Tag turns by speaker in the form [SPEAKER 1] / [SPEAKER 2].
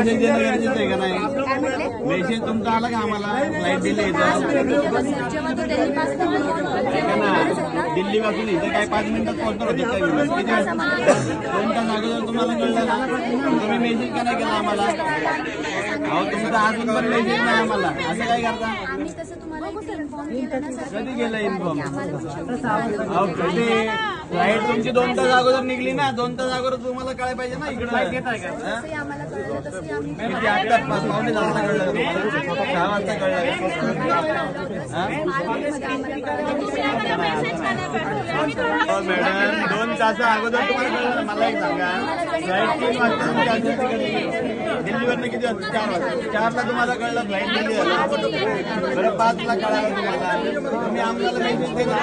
[SPEAKER 1] Message देणं गरजेचं आहे का नाही? मेसेज तुमचा आला का आम्हाला? फ्लाईट दिली इथं दिल्ली पासून इथे काय 5 मिनिटात पोहोचणार होते काय? किती 2 तास अगोदर तुम्हाला कळलं ना? तुम्ही मेसेज का नाही केला आम्हाला? अहो तुमचा अजून पण मेसेज नाही आम्हाला, असं काय करता? कधी गेलं इन्फॉर्म? अहो कधी फ्लाईट तुमची 2 तास अगोदर निघली ना, 2 तास अगोदर तुम्हाला कळायला पाहिजे ना इकडे. किती 8 तास 5:15 तास कळलं तुम्हाला? 6 वाजता कळलं. मॅडम 2 तास अगोदर तुम्हाला कळलं. मला एक सांगा, फ्लाईट 3 वाजता दिल्लीवरनं किती वाजता? 4 वाजता. 4ला तुम्हाला कळलं फ्लाईट दिल्ली झालं. बरं 5ला कळालं तुम्हाला. तुम्ही आम्हाला मेसेज देणार